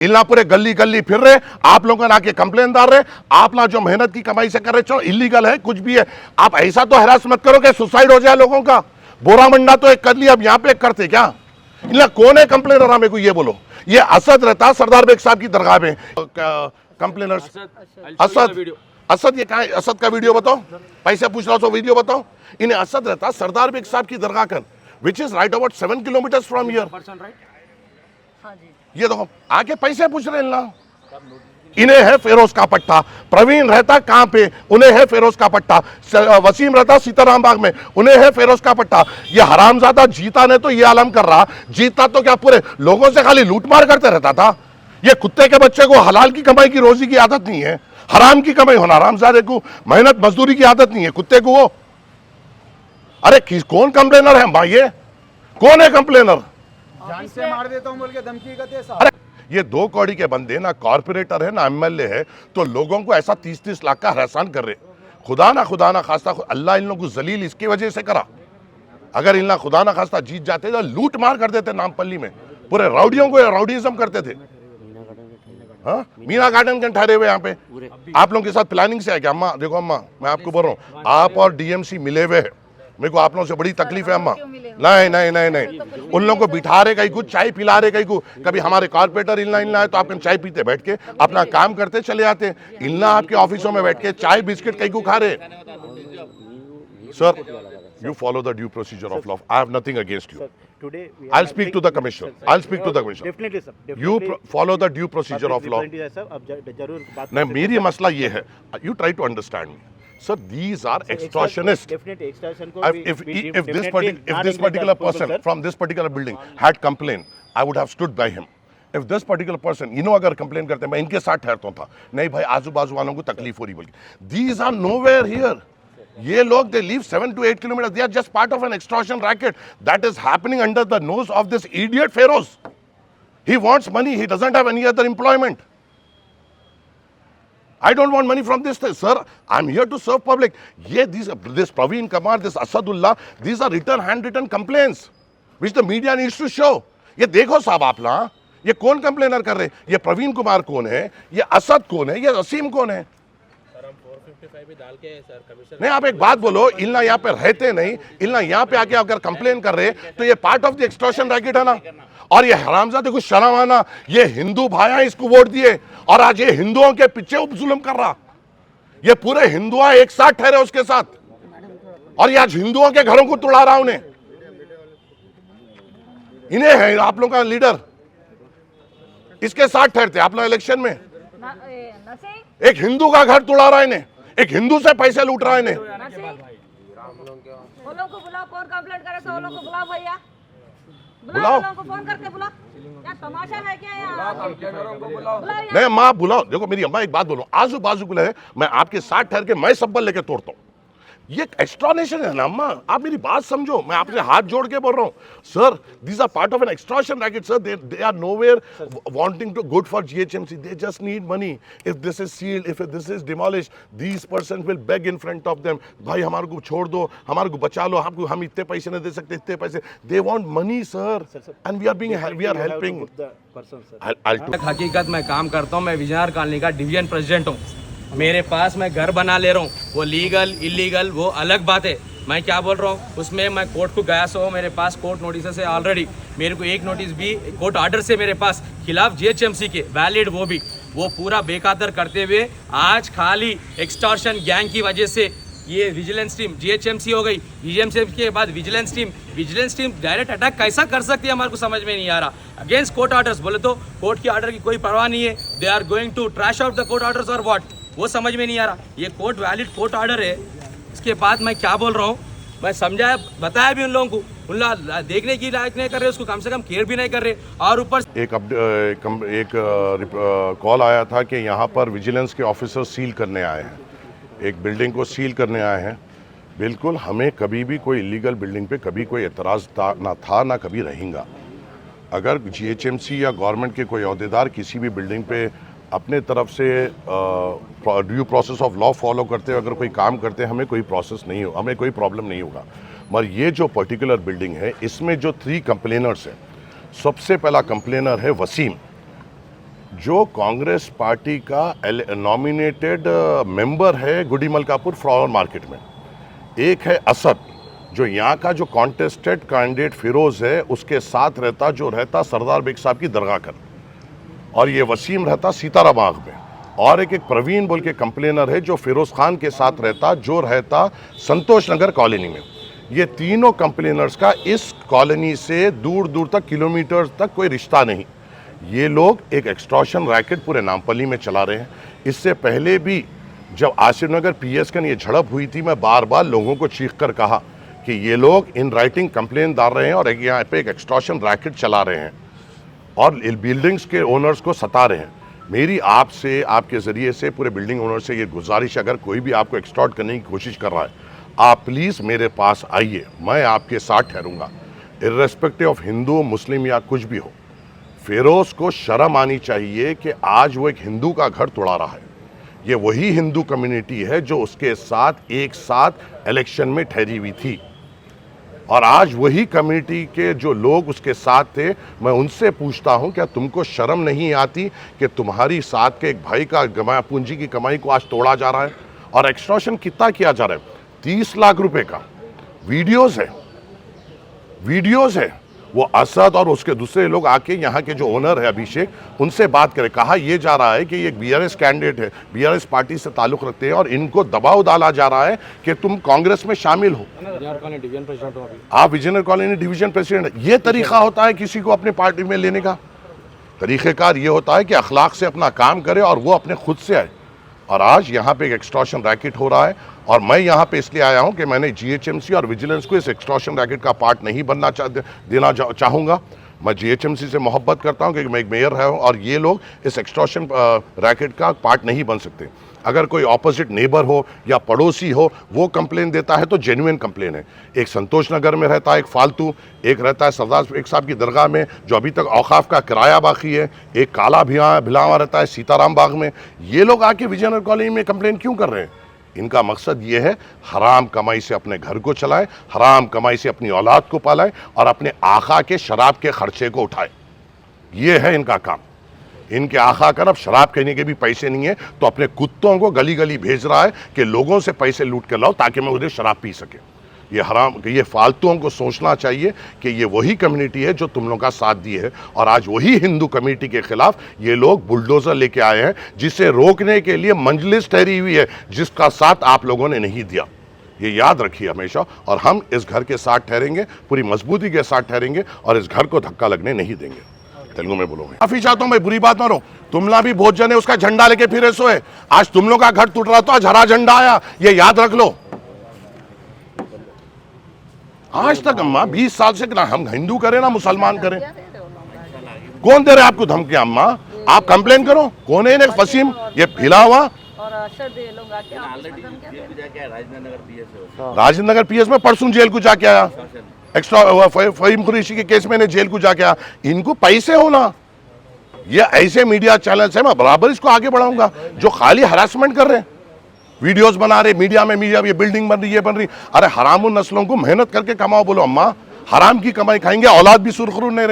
इल्ला पूरे गली गली फिर रहे, आप लोगों ने आके कंप्लेन डाल रहे, आप ना जो मेहनत की कमाई से कर रहे, चलो इलीगल है कुछ भी है, आप ऐसा तो हरास मत करो कि सुसाइड हो जाए लोगों का। बोरा मंडा तो एक कर लिया, अब यहां पे एक करते क्या? इल्ला कौन है कंप्लेनर? मेरे को ये बोलो। ये असद रहता सरदार बेग साहब की दरगाह में कंप्लेनर। असद ये कहा? असद का वीडियो बताओ, पैसे पूछ रहा हो तो वीडियो बताओ। इन्हें असद रहता सरदार बेग साहब की दरगाह कर, which is right about 7 kilometre from here. ये देखो आके पैसे पूछ रहे हैं। इन्हें है फेरोज का पट्टा। प्रवीण रहता कहां पे? उन्हें है फेरोज का पट्टा। वसीम रहता सीताराम बाग में, उन्हें है फेरोज का पट्टा। ये हरामजादा जीता ने तो ये आलम कर रहा, जीता तो क्या पूरे लोगों से खाली लूटमार करते रहता था। ये कुत्ते के बच्चे को हलाल की कमाई की रोजी की आदत नहीं है, हराम की कमाई होना। हरामजादे को मेहनत मजदूरी की आदत नहीं है, कुत्ते को वो। अरे कौन कंप्लेनर है भाई? ये कौन है कंप्लेनर? जान से मार देता हूं बोल के धमकी का दे साहब। अरे ये 2 कौड़ी के बंदे ना कॉर्पोरेटर है ना एमएलए है, तो लोगों को ऐसा 30-30 लाख का हरासान कर रहे। खुदा ना खास्ता अल्लाह इन लोगों को जलील इसकी वजह से करा। अगर इन खुदा ना खास्ता जीत जाते तो लूट मार कर देते नामपल्ली में, पूरे राउडियों को राउडीज्म करते थे। हाँ, मीना गार्डन के ठहरे हुए यहाँ पे आप लोगों के साथ प्लानिंग से है क्या? अम्मा देखो, अम्मा मैं आपको बोल रहा हूँ, आप और डीएमसी मिले हुए हैं, मेरे को आप लोगों से बड़ी तकलीफ है अम्मा। नहीं नहीं नहीं नहीं, उन लोगों को बिठा रहे कहीं को, चाय पिला रहे कहीं को। कभी हमारे कॉर्पोरेटर इल्ला है तो आप चाय पीते बैठ के अपना काम करते चले आते। इल्ला आपके ऑफिसों में बैठ के चाय बिस्किट कहीं को खा रहे। Sir, you follow the due procedure of law. I have nothing against you. Today I'll speak to the commissioner. I'll speak to the commissioner. Definitely sir. You follow the due procedure of law. अब जरूर बात नहीं, मेरी मसला ये है, you try to understand me. Sir, these are extortionists. Definitely extortion को If this particular person from this particular building had complained, I would have stood by him. If this particular person, अगर complain करते, मैं इनके साथ ठहरता था। नहीं भाई, आजू बाजू वालों को तकलीफ हो रही बोल के। These are nowhere here. ये लोग they live 7 to 8 kilometers. They are just part of an extortion racket that is happening under the nose of this idiot Feroz. He wants money. He doesn't have any other employment. I don't want money from this thing, sir. I'm here to serve public. This Praveen Kumar, this Asadullah, these are handwritten complaints which the media needs to show. ये देखो साहब आप ना, ये कौन complainer कर रहे हैं? ये प्रवीण कुमार कौन है? ये असद कौन है? ये असीम कौन है? नहीं, आप एक बात बोलो, इल्ला यहाँ पे रहते नहीं, इल्ला यहाँ पे आके अगर कंप्लेन कर रहे तो ये part of the extortion racket है ना। और ये हरामजादे को शर्म आना, ये हिंदू भाई इसको वोट दिए और आज ये हिंदुओं के पीछे जुल्म कर रहा। ये पूरे हिंदुआ एक साथ ठहरे उसके साथ, और ये आज हिंदुओं के घरों को तोड़ा रहा उन्हें। इन्हें है आप लोगों का लीडर, इसके साथ ठहरते आप लोग इलेक्शन में। एक हिंदू का घर तोड़ा रहा है इन्हें, एक हिंदू से पैसे लूट रहा है इन्हें। कौन कंप्लेंट करे? सो लोगों को बुलाओ भैया, बुलाओ, को फोन करके बुलाओ। क्या तमाशा है क्या यहाँ? नहीं माँ बुलाओ। देखो मेरी अम्मा, एक बात बोलो, आजू बाजू को ले, मैं आपके साथ ठहर के मैं सब्बल लेके तोड़ता हूँ। ये एक्सट्रॉनेशन है ना अम्मा, आप मेरी बात समझो, मैं आपसे हाथ जोड़ के बोल रहा हूँ। Sir, these are part of an extortion racket, sir. They are nowhere wanting to good for GHMC. They just need money. If this is sealed, if this is demolished, these persons will beg in front of them. भाई हमारे को छोड़ दो, हमारे को बचा लो, हम इतने पैसे नहीं दे सकते, इतने पैसे। They want money, sir, and we are helping. हकीकत में काम करता हूँ, मैं विजयनगर कॉलोनी का डिवीजन प्रेसिडेंट हूँ। मेरे पास मैं घर बना ले रहा हूँ, वो लीगल इलीगल वो अलग बात है। मैं क्या बोल रहा हूँ, उसमें मैं कोर्ट को गया सो, मेरे पास कोर्ट नोटिस है ऑलरेडी। मेरे को एक नोटिस भी कोर्ट ऑर्डर से मेरे पास खिलाफ जीएचएमसी के वैलिड, वो पूरा बेखातर करते हुए आज खाली एक्सटॉर्शन गैंग की वजह से ये विजिलेंस टीम जीएचएमसी हो गई। जीएचएमसी के बाद विजिलेंस टीम डायरेक्ट अटैक कैसा कर सकती है हमारे को समझ में नहीं आ रहा। अगेंस्ट कोर्ट ऑर्डर्स बोले तो कोर्ट के ऑर्डर की कोई परवाह नहीं है। They are going to trash out the court orders और व्हाट, वो समझ में नहीं आ रहा। ये कोर्ट वैलिड कोर्ट ऑर्डर है। इसके बाद मैं क्या बोल रहा हूँ, मैं समझाया बताया भी उन लोगों को, उन लोग देखने की लायक नहीं कर रहे, उसको कम से कम केयर भी नहीं कर रहे। और ऊपर एक कॉल आया था कि यहाँ पर विजिलेंस के ऑफिसर सील करने आए हैं, एक बिल्डिंग को सील करने आए हैं। बिल्कुल, हमें कभी भी कोई इलीगल बिल्डिंग पे कभी कोई एतराज़ ना था ना कभी रहेगा। अगर जीएचएमसी या गवर्नमेंट के कोई अहदेदार किसी भी बिल्डिंग पे अपने तरफ से due process of law follow करते हुए अगर कोई काम करते हैं, हमें कोई प्रोसेस नहीं हो, हमें कोई प्रॉब्लम नहीं होगा। मगर ये जो पर्टिकुलर बिल्डिंग है, इसमें जो 3 कंप्लेनर्स हैं, सबसे पहला कंप्लेनर है वसीम। जो कांग्रेस पार्टी का नॉमिनेटेड मेंबर है गुडी मलकापुर फ्लावर मार्केट में, एक है असद जो यहाँ का जो कॉन्टेस्टेड कैंडिडेट फिरोज है उसके साथ रहता, जो रहता सरदार बेग साहब की दरगाह कर, और ये वसीम रहता सीतारा बाग में, और एक प्रवीण बोल के कंप्लेनर है जो फिरोज खान के साथ रहता, जो रहता संतोष नगर कॉलोनी में। ये तीनों कंप्लेनर्स का इस कॉलोनी से दूर दूर तक किलोमीटर तक कोई रिश्ता नहीं। ये लोग एक एक्सटॉर्शन रैकेट पूरे नामपल्ली में चला रहे हैं। इससे पहले भी जब आसिफ नगर पीएस का ये झड़प हुई थी, मैं बार बार लोगों को चीख कर कहा कि ये लोग इन राइटिंग कंप्लेन डाल रहे हैं और यहाँ पे एक एक्सटॉर्शन रैकेट चला रहे हैं और बिल्डिंग्स के ओनर्स को सता रहे हैं। मेरी आपसे, आपके ज़रिए से पूरे बिल्डिंग ओनर से ये गुजारिश, अगर कोई भी आपको एक्सटॉर्ट करने की कोशिश कर रहा है, आप प्लीज़ मेरे पास आइए, मैं आपके साथ ठहरूंगा, इर्रेस्पेक्टिव ऑफ हिंदू मुस्लिम या कुछ भी हो। फिरोज को शर्म आनी चाहिए कि आज वो एक हिंदू का घर तोड़ा रहा है। ये वही हिंदू कम्युनिटी है जो उसके साथ एक साथ इलेक्शन में ठहरी हुई थी, और आज वही कम्युनिटी के जो लोग उसके साथ थे, मैं उनसे पूछता हूं क्या तुमको शर्म नहीं आती कि तुम्हारी साथ के एक भाई का पूंजी की कमाई को आज तोड़ा जा रहा है? और एक्सटॉर्शन कितना किया जा रहा है? 30 लाख रुपए का वीडियोस है। वो असद और उसके दूसरे लोग आके यहाँ के जो ओनर है अभिषेक, उनसे बात करें। कहा यह जा रहा है कि ये बीआरएस कैंडिडेट है, बीआरएस पार्टी से ताल्लुक रखते हैं और इनको दबाव डाला जा रहा है कि तुम कांग्रेस में शामिल हो। आप विजयनगर कॉलोनी डिवीजन प्रेसिडेंट। ये तरीका होता है किसी को अपने पार्टी में लेने का? तरीक़ेकार ये होता है कि अखलाक से अपना काम करे और वो अपने खुद से आए। और आज यहाँ पे एक एक्सटॉर्शन रैकेट हो रहा है, और मैं यहाँ पे इसलिए आया हूँ कि मैंने जीएचएमसी और विजिलेंस को इस एक्सटॉर्शन रैकेट का पार्ट नहीं बनना देना चाहूँगा। मैं जीएचएमसी से मोहब्बत करता हूँ क्योंकि मैं एक मेयर है और ये लोग इस एक्सटॉर्शन रैकेट का पार्ट नहीं बन सकते। अगर कोई ऑपोजिट नेबर हो या पड़ोसी हो वो कंप्लेन देता है तो जेन्युइन कंप्लेन है। एक संतोष नगर में रहता है एक फालतू, एक रहता है सरदार बेग साहब की दरगाह में जो अभी तक औकाफ का किराया बाकी है, एक काला भिलावा रहता है सीताराम बाग में। ये लोग आके विजयनगर कॉलोनी में कंप्लेन क्यों कर रहे हैं? इनका मकसद ये है हराम कमाई से अपने घर को चलाए, हराम कमाई से अपनी औलाद को पालाए और अपने आका के शराब के खर्चे को उठाए। ये है इनका काम। इनके आका का अब शराब पीने के भी पैसे नहीं है तो अपने कुत्तों को गली गली भेज रहा है कि लोगों से पैसे लूट कर लाओ ताकि मैं उन्हें शराब पी सके। ये हराम, ये फालतुओं को सोचना चाहिए कि ये वही कम्युनिटी है जो तुम लोगों का साथ दी है, और आज वही हिंदू कम्युनिटी के खिलाफ ये लोग बुलडोजर लेके आए हैं जिसे रोकने के लिए मंजलिस ठहरी हुई है जिसका साथ आप लोगों ने नहीं दिया। ये याद रखिए हमेशा, और हम इस घर के साथ ठहरेंगे, पूरी मजबूती के साथ ठहरेंगे और इस घर को धक्का लगने नहीं देंगे। तेलुगु में बोलूंगा। माफी चाहता हूं, मैं बुरी बात मानो, तुमला भी बहुत जने उसका झंडा लेके फिरे सोए। आज तुम लोग का घर टूट रहा तो आज हरा झंडा आया, ये याद रख लो। आज तक अम्मा 20 साल से ना हम हिंदू करें ना मुसलमान करें, कौन दे रहे आपको धमकियां? अम्मा आप कंप्लेन करो, कौन है वसीम ये फिला हुआ? और अरशद ये लोग आके राजेंद्र नगर पीएस में परसों जेल को जाके आया, एक्स्ट्रा फहीम कुरैशी के केस में ने जेल को जाके आया। इनको पैसे हो ना, ये ऐसे मीडिया चैनल्स है, मैं बराबर इसको आगे बढ़ाऊंगा जो खाली हरासमेंट कर रहे हैं, वीडियोस बना रहे मीडिया में, ये बिल्डिंग बन रही, ये बन रही। अरे हराम नस्लों को मेहनत करके कमाओ। बोलो अम्मा हराम की कमाई खाएंगे, औलाद भी सुरखरू नहीं रहेंगे।